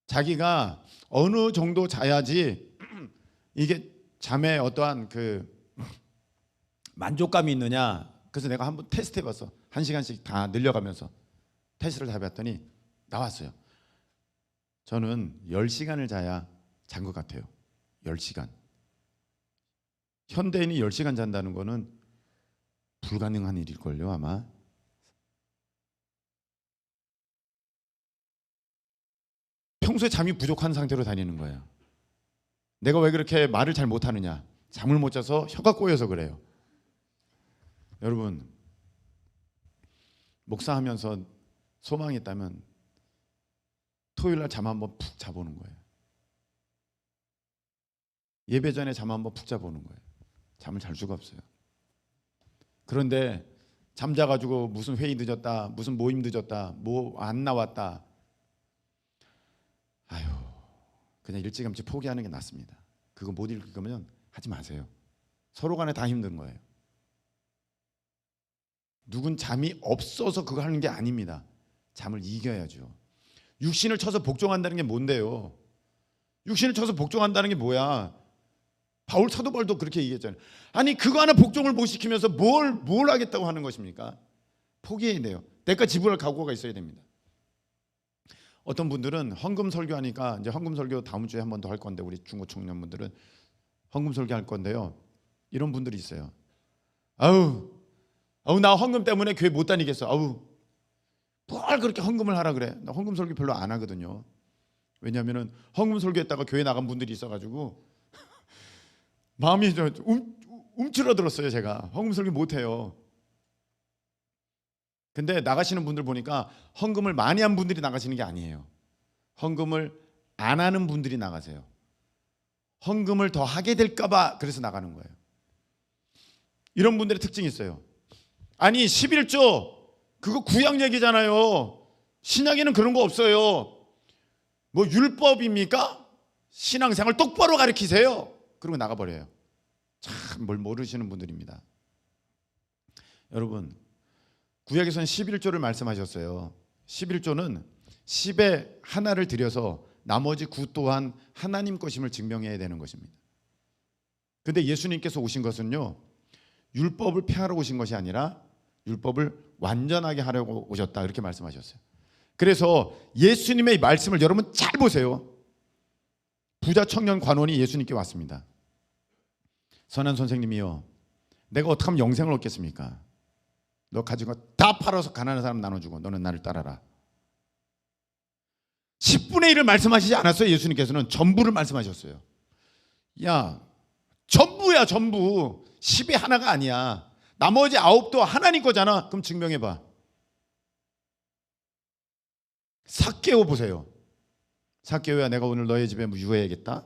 자기가 어느 정도 자야지 이게 잠에 어떠한 그 만족감이 있느냐. 그래서 내가 한번 테스트 해봤어. 1시간씩 다 늘려가면서 테스트를 해봤더니 나왔어요. 저는 10시간을 자야 잔 것 같아요. 10시간. 현대인이 10시간 잔다는 거는 불가능한 일일걸요 아마. 평소에 잠이 부족한 상태로 다니는 거예요. 내가 왜 그렇게 말을 잘 못하느냐. 잠을 못 자서 혀가 꼬여서 그래요. 여러분, 목사하면서 소망이 있다면 토요일날 잠 한번 푹 자보는 거예요. 예배 전에 잠 한번 푹 자보는 거예요. 잠을 잘 수가 없어요. 그런데 잠자가지고 무슨 회의 늦었다, 무슨 모임 늦었다, 뭐 안 나왔다, 아유, 그냥 일찌감치 포기하는 게 낫습니다. 그거 못 읽을 거면 하지 마세요. 서로 간에 다 힘든 거예요. 누군 잠이 없어서 그거 하는 게 아닙니다. 잠을 이겨야죠. 육신을 쳐서 복종한다는 게 뭔데요? 육신을 쳐서 복종한다는 게 뭐야? 바울 사도 바울도 그렇게 얘기했잖아요. 아니 그거 하나 복종을 못 시키면서 뭘 하겠다고 하는 것입니까? 포기해야 돼요. 대가 지불할 각오가 있어야 됩니다. 어떤 분들은 헌금 설교하니까 이제 헌금 설교 다음 주에 한 번 더 할 건데 우리 중고 청년분들은 헌금 설교 할 건데요. 이런 분들이 있어요. 아우 나 헌금 때문에 교회 못 다니겠어. 아우 뭘 그렇게 헌금을 하라 그래. 나 헌금 설교 별로 안 하거든요. 왜냐하면은 헌금 설교했다가 교회 나간 분들이 있어가지고 마음이 좀 움츠러들었어요. 제가 헌금 설교 못 해요. 근데 나가시는 분들 보니까 헌금을 많이 한 분들이 나가시는 게 아니에요. 헌금을 안 하는 분들이 나가세요. 헌금을 더 하게 될까 봐 그래서 나가는 거예요. 이런 분들의 특징이 있어요. 아니 11조 그거 구약 얘기잖아요. 신약에는 그런 거 없어요. 뭐 율법입니까? 신앙생활 똑바로 가르치세요. 그러고 나가버려요. 참 뭘 모르시는 분들입니다. 여러분 구약에서는 11조를 말씀하셨어요. 11조는 10의 하나를 들여서 나머지 9 또한 하나님 것임을 증명해야 되는 것입니다. 근데 예수님께서 오신 것은요 율법을 폐하러 오신 것이 아니라 율법을 완전하게 하려고 오셨다 이렇게 말씀하셨어요. 그래서 예수님의 말씀을 여러분 잘 보세요. 부자 청년 관원이 예수님께 왔습니다. 선한 선생님이요 내가 어떻게 하면 영생을 얻겠습니까? 너 가진 거 다 팔아서 가난한 사람 나눠주고 너는 나를 따라라. 10분의 1을 말씀하시지 않았어요. 예수님께서는 전부를 말씀하셨어요. 야 전부야 전부. 10의 하나가 아니야. 나머지 9도 하나님 거잖아. 그럼 증명해봐. 삭개오 보세요. 삭개오야 내가 오늘 너의 집에 유해야겠다.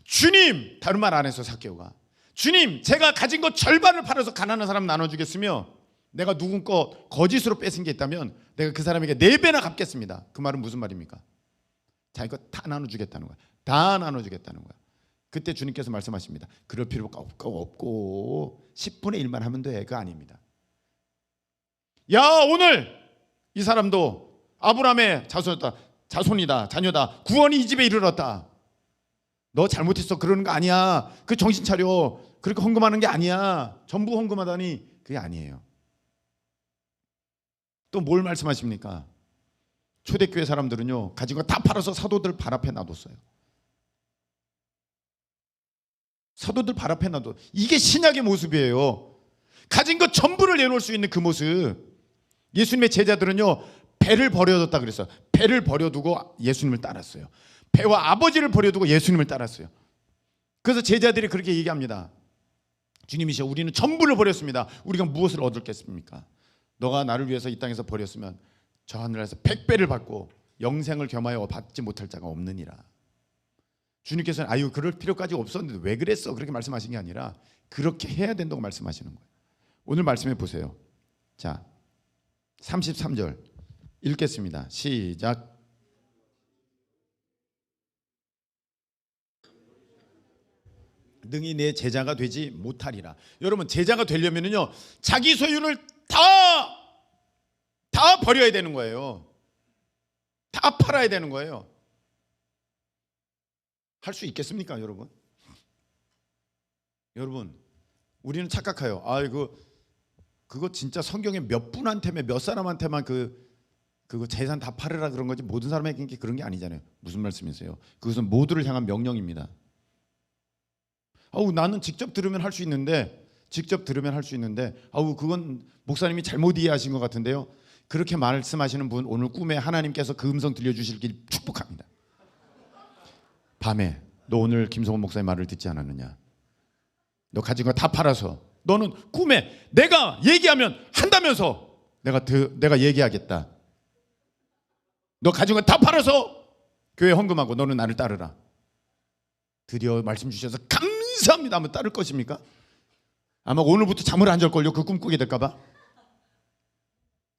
주님 다른 말 안 했어. 삭개오가 주님 제가 가진 거 절반을 팔아서 가난한 사람 나눠주겠으며 내가 누군 거 거짓으로 뺏은 게 있다면 내가 그 사람에게 4배나 갚겠습니다. 그 말은 무슨 말입니까? 자기 거 다 나눠주겠다는 거야. 다 나눠주겠다는 거야. 그때 주님께서 말씀하십니다. 그럴 필요가 없고 10분의 1만 하면 돼. 그거 아닙니다. 야 오늘 이 사람도 아브라함의 자손이다 자녀다. 구원이 이 집에 이르렀다. 너 잘못했어. 그러는 거 아니야. 그 정신 차려. 그렇게 헌금하는 게 아니야. 전부 헌금하다니 그게 아니에요. 또 뭘 말씀하십니까? 초대교회 사람들은요 가진 거 다 팔아서 사도들 발 앞에 놔뒀어요. 사도들 발 앞에 놔둬. 이게 신약의 모습이에요. 가진 것 전부를 내놓을 수 있는 그 모습. 예수님의 제자들은요 배를 버려뒀다 그랬어요. 배를 버려두고 예수님을 따랐어요. 배와 아버지를 버려두고 예수님을 따랐어요. 그래서 제자들이 그렇게 얘기합니다. 주님이시여 우리는 전부를 버렸습니다. 우리가 무엇을 얻을겠습니까? 너가 나를 위해서 이 땅에서 버렸으면 저 하늘에서 100배를 받고 영생을 겸하여 받지 못할 자가 없느니라. 주님께서는 아유 그럴 필요까지 없었는데 왜 그랬어? 그렇게 말씀하신 게 아니라 그렇게 해야 된다고 말씀하시는 거예요. 오늘 말씀해 보세요. 자 33절 읽겠습니다. 시작. 능히 내 제자가 되지 못하리라. 여러분 제자가 되려면요 자기 소유를 다 다 버려야 되는 거예요. 다 팔아야 되는 거예요. 할 수 있겠습니까, 여러분? 여러분, 우리는 착각해요. 그거 진짜 성경에 몇 분한테만, 몇 사람한테만 그거 재산 다 팔으라 그런 거지 모든 사람에게 그런 게 아니잖아요. 무슨 말씀이세요? 그것은 모두를 향한 명령입니다. 나는 직접 들으면 할 수 있는데 그건 목사님이 잘못 이해하신 것 같은데요. 그렇게 말씀하시는 분 오늘 꿈에 하나님께서 그 음성 들려주시길 축복합니다. 밤에 너 오늘 김성원 목사님 말을 듣지 않았느냐? 너 가진 거 다 팔아서 너는 꿈에 내가 얘기하면 한다면서 내가 얘기하겠다. 너 가진 거 다 팔아서 교회 헌금하고 너는 나를 따르라. 드디어 말씀 주셔서 감사합니다 하면 따를 것입니까? 아마 오늘부터 잠을 안 잘걸요. 그 꿈꾸게 될까봐.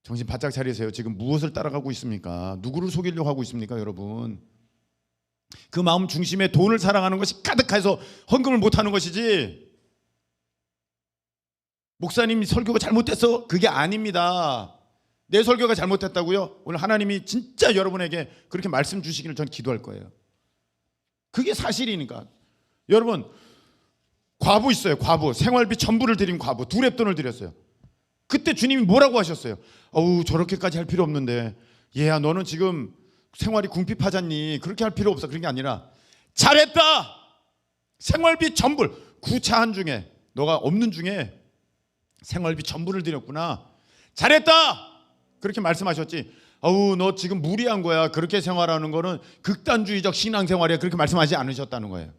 정신 바짝 차리세요. 지금 무엇을 따라가고 있습니까? 누구를 속이려고 하고 있습니까, 여러분? 그 마음 중심에 돈을 사랑하는 것이 가득해서 헌금을 못하는 것이지, 목사님 설교가 잘못됐어, 그게 아닙니다. 내 설교가 잘못됐다고요? 오늘 하나님이 진짜 여러분에게 그렇게 말씀 주시기를 전 기도할 거예요. 그게 사실이니까. 여러분, 과부 있어요. 과부, 생활비 전부를 드린 과부, 2랩돈을 드렸어요. 그때 주님이 뭐라고 하셨어요? 저렇게까지 할 필요 없는데, 얘야 너는 지금 생활이 궁핍하잖니, 그렇게 할 필요 없어. 그런 게 아니라 잘했다. 생활비 전부, 구차한 중에, 너가 없는 중에 생활비 전부를 드렸구나. 잘했다. 그렇게 말씀하셨지. 너 지금 무리한 거야. 그렇게 생활하는 거는 극단주의적 신앙생활이야. 그렇게 말씀하지 않으셨다는 거예요.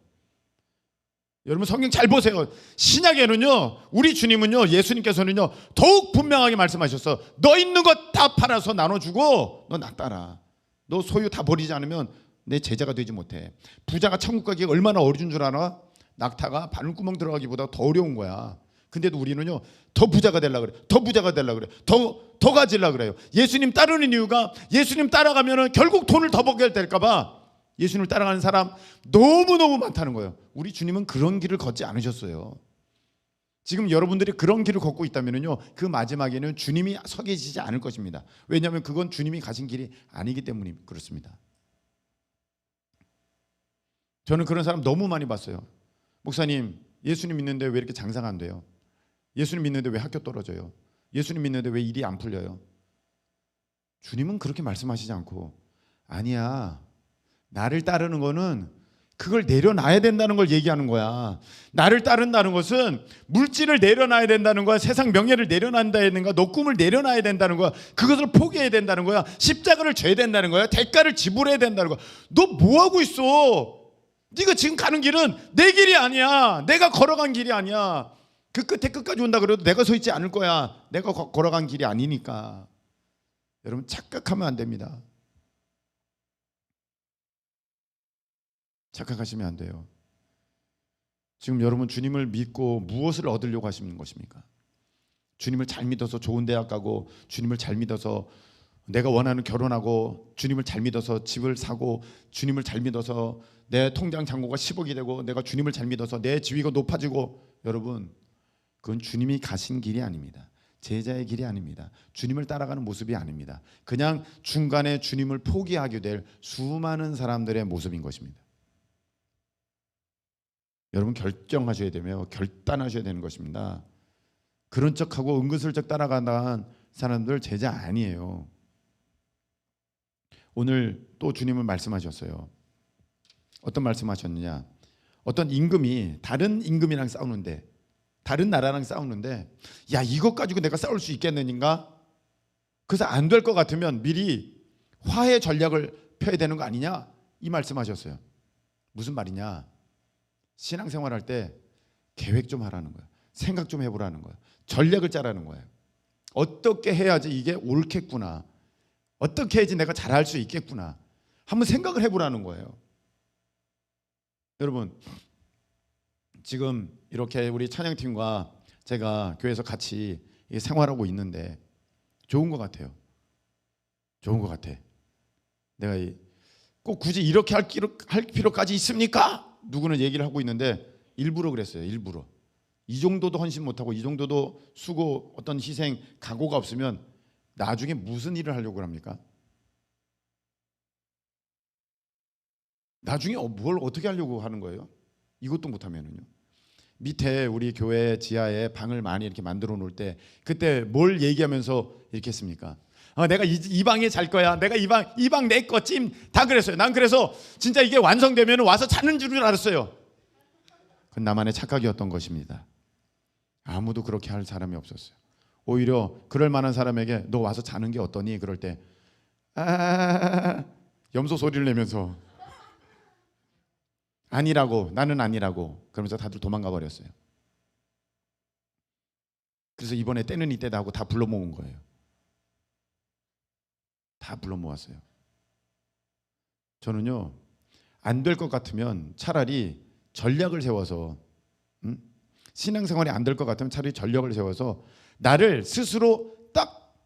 여러분 성경 잘 보세요. 신약에는요, 우리 주님은요, 예수님께서는요 더욱 분명하게 말씀하셨어. 너 있는 것 다 팔아서 나눠주고 너 나 따라. 너 소유 다 버리지 않으면 내 제자가 되지 못해. 부자가 천국 가기가 얼마나 어려운 줄 알아? 낙타가 바늘구멍 들어가기보다 더 어려운 거야. 근데도 우리는요 더 부자가 되려고 그래. 더 부자가 되려고 그래. 더 가지려고 그래요. 예수님 따르는 이유가, 예수님 따라가면은 결국 돈을 더 벌게 될까 봐 예수님을 따라가는 사람 너무너무 많다는 거예요. 우리 주님은 그런 길을 걷지 않으셨어요. 지금 여러분들이 그런 길을 걷고 있다면요, 그 마지막에는 주님이 서 계시지 않을 것입니다. 왜냐하면 그건 주님이 가신 길이 아니기 때문에 그렇습니다. 저는 그런 사람 너무 많이 봤어요. 목사님, 예수님 믿는데 왜 이렇게 장사가 안 돼요? 예수님 믿는데 왜 학교 떨어져요? 예수님 믿는데 왜 일이 안 풀려요? 주님은 그렇게 말씀하시지 않고, 아니야, 나를 따르는 거는 그걸 내려놔야 된다는 걸 얘기하는 거야. 나를 따른다는 것은 물질을 내려놔야 된다는 거야. 세상 명예를 내려놔야 되는 거야. 너 꿈을 내려놔야 된다는 거야. 그것을 포기해야 된다는 거야. 십자가를 져야 된다는 거야. 대가를 지불해야 된다는 거야. 너 뭐하고 있어? 네가 지금 가는 길은 내 길이 아니야. 내가 걸어간 길이 아니야. 그 끝에 끝까지 온다 그래도 내가 서 있지 않을 거야. 내가 걸어간 길이 아니니까. 여러분 착각하면 안 됩니다. 착각하시면 안 돼요. 지금 여러분 주님을 믿고 무엇을 얻으려고 하시는 것입니까? 주님을 잘 믿어서 좋은 대학 가고, 주님을 잘 믿어서 내가 원하는 결혼하고, 주님을 잘 믿어서 집을 사고, 주님을 잘 믿어서 내 통장 잔고가 10억이 되고, 내가 주님을 잘 믿어서 내 지위가 높아지고. 여러분, 그건 주님이 가신 길이 아닙니다. 제자의 길이 아닙니다. 주님을 따라가는 모습이 아닙니다. 그냥 중간에 주님을 포기하게 될 수많은 사람들의 모습인 것입니다. 여러분 결정하셔야 되며 결단하셔야 되는 것입니다. 그런 척하고 은근슬쩍 따라가는 사람들 제자 아니에요. 오늘 또 주님은 말씀하셨어요. 어떤 말씀하셨느냐? 어떤 임금이 다른 임금이랑 싸우는데, 다른 나라랑 싸우는데, 야 이것 가지고 내가 싸울 수 있겠느냐? 그래서 안 될 것 같으면 미리 화해 전략을 펴야 되는 거 아니냐? 이 말씀하셨어요. 무슨 말이냐? 신앙생활할 때 계획 좀 하라는 거예요. 생각 좀 해보라는 거예요. 전략을 짜라는 거예요. 어떻게 해야지 이게 옳겠구나, 어떻게 해야지 내가 잘할 수 있겠구나, 한번 생각을 해보라는 거예요. 여러분 지금 이렇게 우리 찬양팀과 제가 교회에서 같이 생활하고 있는데 좋은 것 같아요. 좋은 것 같아. 내가 꼭 굳이 이렇게 할 필요까지 있습니까? 누구는 얘기를 하고 있는데 일부러 그랬어요. 일부러. 이 정도도 헌신 못하고, 이 정도도 수고, 어떤 희생, 각오가 없으면 나중에 무슨 일을 하려고 합니까? 나중에 뭘 어떻게 하려고 하는 거예요? 이것도 못하면은요. 밑에 우리 교회 지하에 방을 많이 이렇게 만들어 놓을 때 그때 뭘 얘기하면서 이렇게 했습니까? 내가 이 방에 잘 거야. 내가 이 방 내 거 찜 다 그랬어요. 난 그래서 진짜 이게 완성되면 와서 자는 줄 알았어요. 그건 나만의 착각이었던 것입니다. 아무도 그렇게 할 사람이 없었어요. 오히려 그럴 만한 사람에게 너 와서 자는 게 어떠니? 그럴 때 염소 소리를 내면서 아니라고, 나는 아니라고 그러면서 다들 도망가 버렸어요. 그래서 이번에 때는 이때다 하고 다 불러 모은 거예요. 다 불러 모았어요. 저는요, 안 될 것 같으면 차라리 전략을 세워서 신앙생활이 안 될 것 같으면 차라리 전략을 세워서 나를 스스로 딱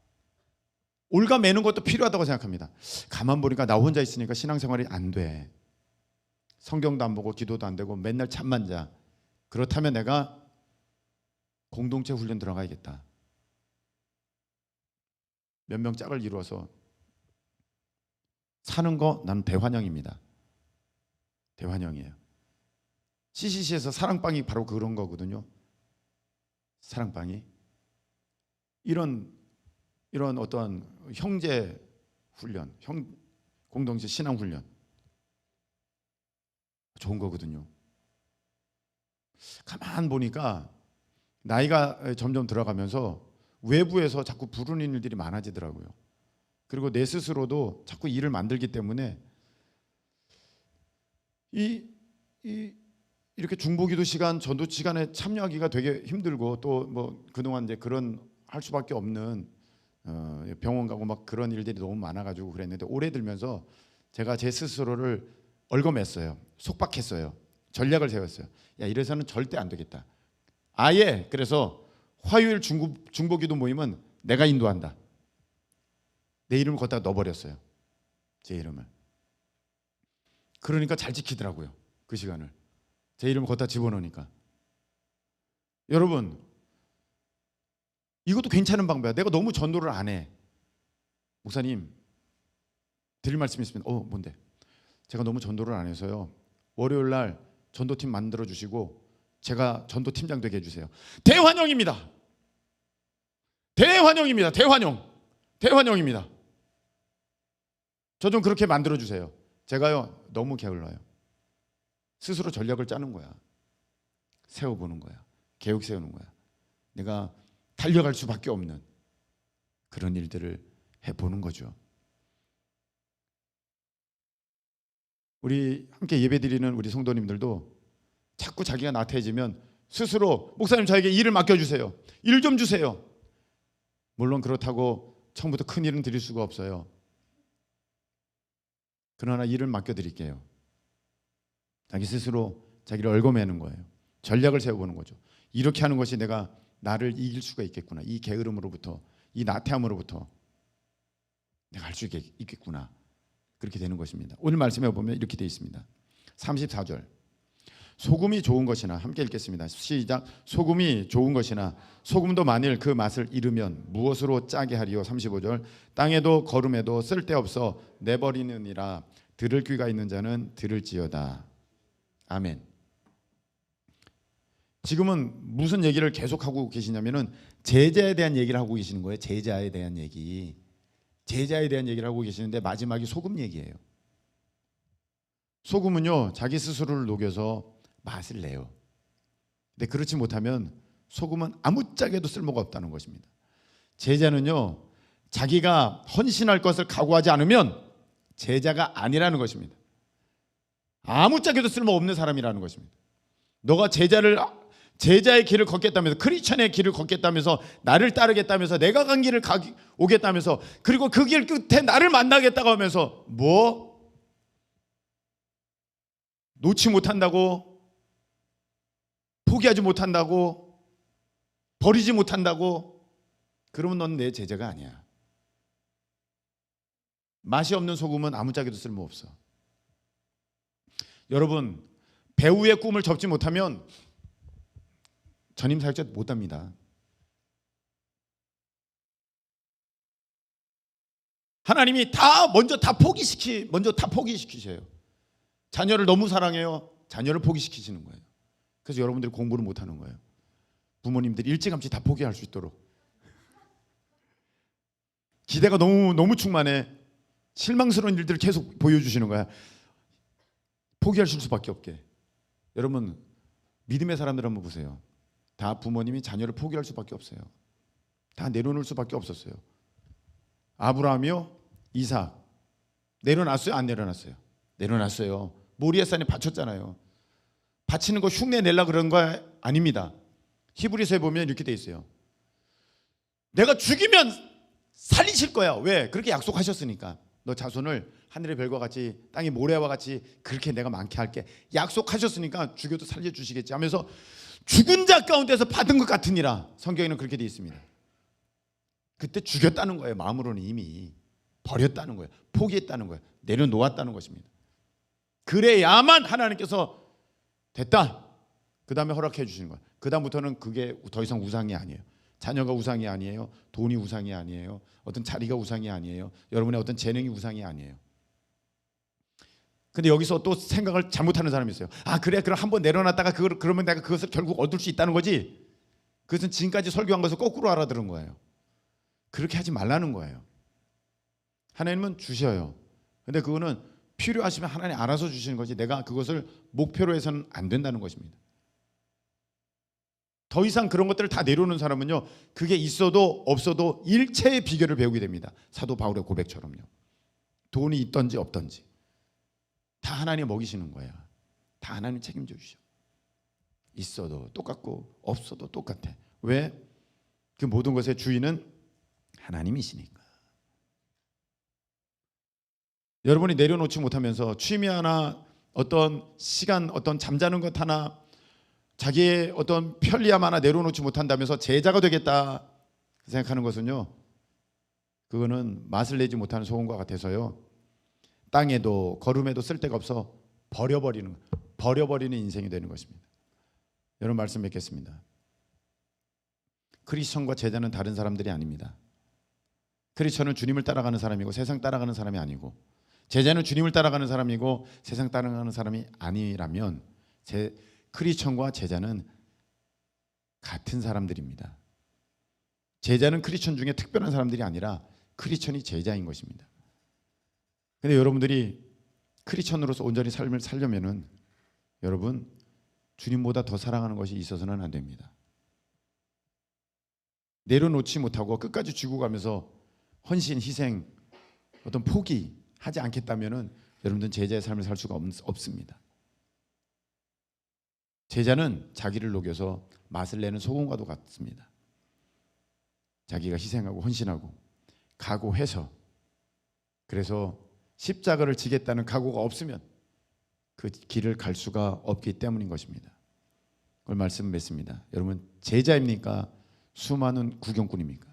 올가매는 것도 필요하다고 생각합니다. 가만 보니까 나 혼자 있으니까 신앙생활이 안 돼. 성경도 안 보고 기도도 안 되고 맨날 잠만 자. 그렇다면 내가 공동체 훈련 들어가야겠다. 몇 명 짝을 이루어서 사는 거 난 대환영입니다. 대환영이에요. CCC에서 사랑방이 바로 그런 거거든요. 사랑방이 이런 어떠한 형제 훈련, 공동체 신앙 훈련 좋은 거거든요. 가만 보니까 나이가 점점 들어가면서 외부에서 자꾸 부르는 일들이 많아지더라고요. 그리고 내 스스로도 자꾸 일을 만들기 때문에 이렇게 중보기도 시간, 전도 시간에 참여하기가 되게 힘들고 또 뭐 그동안 이제 그런 할 수밖에 없는 병원 가고 막 그런 일들이 너무 많아가지고 그랬는데 올해 들면서 제가 제 스스로를 얽어맸어요. 속박했어요. 전략을 세웠어요. 야, 이래서는 절대 안 되겠다. 아예 그래서 화요일 중보기도 모임은 내가 인도한다. 내 이름을 거기다 넣어버렸어요. 제 이름을. 그러니까 잘 지키더라고요. 그 시간을. 제 이름을 거기다 집어넣으니까. 여러분, 이것도 괜찮은 방법이야. 내가 너무 전도를 안 해. 목사님, 드릴 말씀이 있습니다. 뭔데? 제가 너무 전도를 안 해서요. 월요일 날 전도팀 만들어 주시고 제가 전도팀장 되게 해주세요. 대환영입니다. 대환영입니다. 대환영입니다. 저 좀 그렇게 만들어 주세요. 제가요 너무 게을러요. 스스로 전략을 짜는 거야. 세워보는 거야. 계획 세우는 거야. 내가 달려갈 수밖에 없는 그런 일들을 해보는 거죠. 우리 함께 예배드리는 우리 성도님들도 자꾸 자기가 나태해지면 스스로 목사님 저에게 일을 맡겨주세요. 일 좀 주세요. 물론 그렇다고 처음부터 큰 일은 드릴 수가 없어요. 그러나 일을 맡겨드릴게요. 자기 스스로 자기를 얽어매는 거예요. 전략을 세워보는 거죠. 이렇게 하는 것이 내가 나를 이길 수가 있겠구나. 이 게으름으로부터, 이 나태함으로부터 내가 할 수 있겠구나. 그렇게 되는 것입니다. 오늘 말씀해 보면 이렇게 되어 있습니다. 34절. 소금이 좋은 것이나 함께 읽겠습니다. 시작. 소금이 좋은 것이나 소금도 만일 그 맛을 잃으면 무엇으로 짜게 하리요. 35절. 땅에도 거름에도 쓸데없어 내버리느니라. 들을 귀가 있는 자는 들을지어다. 아멘. 지금은 무슨 얘기를 계속하고 계시냐면은 제자에 대한 얘기를 하고 계시는 거예요. 제자에 대한 얘기. 제자에 대한 얘기를 하고 계시는데 마지막이 소금 얘기예요. 소금은요 자기 스스로를 녹여서 맛을 내요. 근데 그렇지 못하면 소금은 아무짝에도 쓸모가 없다는 것입니다. 제자는요 자기가 헌신할 것을 각오하지 않으면 제자가 아니라는 것입니다. 아무짝에도 쓸모없는 사람이라는 것입니다. 너가 제자의 길을 걷겠다면서, 크리스천의 길을 걷겠다면서, 나를 따르겠다면서, 내가 간 길을 오겠다면서, 그리고 그 길 끝에 나를 만나겠다고 하면서 뭐? 놓지 못한다고? 포기하지 못한다고? 버리지 못한다고? 그러면 넌 내 제자가 아니야. 맛이 없는 소금은 아무짝에도 쓸모없어. 여러분, 배우의 꿈을 접지 못하면 전임 사역자 못합니다. 하나님이 먼저 다 포기시키셔요. 자녀를 너무 사랑해요. 자녀를 포기시키시는 거예요. 그래서 여러분들이 공부를 못하는 거예요. 부모님들이 일찌감치 다 포기할 수 있도록. 기대가 너무 충만해. 실망스러운 일들을 계속 보여주시는 거야. 포기하실 수밖에 없게. 여러분, 믿음의 사람들 한번 보세요. 다 부모님이 자녀를 포기할 수밖에 없어요. 다 내려놓을 수밖에 없었어요. 아브라함이요, 이삭 내려놨어요? 안 내려놨어요? 내려놨어요. 모리아산에 바쳤잖아요. 바치는 거 흉내 내려고 그런 거 아닙니다. 히브리서에 보면 이렇게 돼 있어요. 내가 죽이면 살리실 거야. 왜? 그렇게 약속하셨으니까. 너 자손을 하늘의 별과 같이 땅의 모래와 같이 그렇게 내가 많게 할게. 약속하셨으니까 죽여도 살려주시겠지 하면서 죽은 자 가운데서 받은 것 같으니라. 성경에는 그렇게 돼 있습니다. 그때 죽였다는 거예요. 마음으로는 이미 버렸다는 거예요. 포기했다는 거예요. 내려놓았다는 것입니다. 그래야만 하나님께서 됐다, 그 다음에 허락해 주시는 거예요. 그 다음부터는 그게 더 이상 우상이 아니에요. 자녀가 우상이 아니에요. 돈이 우상이 아니에요. 어떤 자리가 우상이 아니에요. 여러분의 어떤 재능이 우상이 아니에요. 근데 여기서 또 생각을 잘못하는 사람이 있어요. 아 그래, 그럼 한번 내려놨다가 그러면 내가 그것을 결국 얻을 수 있다는 거지. 그것은 지금까지 설교한 것을 거꾸로 알아들은 거예요. 그렇게 하지 말라는 거예요. 하나님은 주셔요. 근데 그거는 필요하시면 하나님 알아서 주시는 거지, 내가 그것을 목표로 해서는 안 된다는 것입니다. 더 이상 그런 것들을 다 내려오는 사람은요, 그게 있어도 없어도 일체의 비결을 배우게 됩니다. 사도 바울의 고백처럼요. 돈이 있든지 없든지 다 하나님 먹이시는 거야. 다 하나님 책임져 주셔. 있어도 똑같고 없어도 똑같아. 왜? 그 모든 것의 주인은 하나님이시니까. 여러분이 내려놓지 못하면서 취미 하나, 어떤 시간, 어떤 잠자는 것 하나, 자기의 어떤 편리함 하나 내려놓지 못한다면서 제자가 되겠다 생각하는 것은요, 그거는 맛을 내지 못하는 소금과 같아서요, 땅에도 걸음에도 쓸데가 없어 버려버리는 인생이 되는 것입니다. 여러분 말씀 맺겠습니다. 크리스천과 제자는 다른 사람들이 아닙니다. 크리스천은 주님을 따라가는 사람이고 세상 따라가는 사람이 아니고, 제자는 주님을 따라가는 사람이고 세상 따라가는 사람이 아니라면 크리스천과 제자는 같은 사람들입니다. 제자는 크리스천 중에 특별한 사람들이 아니라 크리스천이 제자인 것입니다. 그런데 여러분들이 크리스천으로서 온전히 삶을 살려면은 여러분 주님보다 더 사랑하는 것이 있어서는 안 됩니다. 내려놓지 못하고 끝까지 쥐고 가면서 헌신, 희생, 어떤 포기하지 않겠다면은 여러분들은 제자의 삶을 살 수가 없습니다. 제자는 자기를 녹여서 맛을 내는 소금과도 같습니다. 자기가 희생하고 헌신하고 각오해서, 그래서 십자가를 지겠다는 각오가 없으면 그 길을 갈 수가 없기 때문인 것입니다. 그걸 말씀 맺습니다. 여러분 제자입니까? 수많은 구경꾼입니까?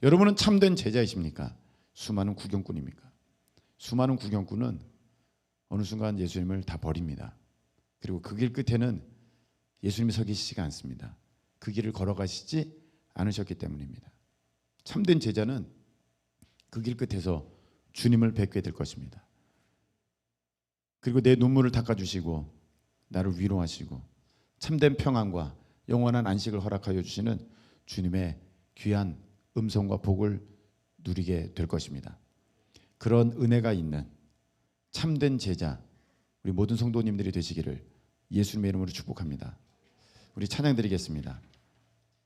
여러분은 참된 제자이십니까? 수많은 구경꾼입니까? 수많은 구경꾼은 어느 순간 예수님을 다 버립니다. 그리고 그 길 끝에는 예수님이 서 계시지가 않습니다. 그 길을 걸어가시지 않으셨기 때문입니다. 참된 제자는 그 길 끝에서 주님을 뵙게 될 것입니다. 그리고 내 눈물을 닦아주시고 나를 위로하시고 참된 평안과 영원한 안식을 허락하여 주시는 주님의 귀한 음성과 복을 누리게 될 것입니다. 그런 은혜가 있는 참된 제자, 우리 모든 성도님들이 되시기를 예수님의 이름으로 축복합니다. 우리 찬양 드리겠습니다.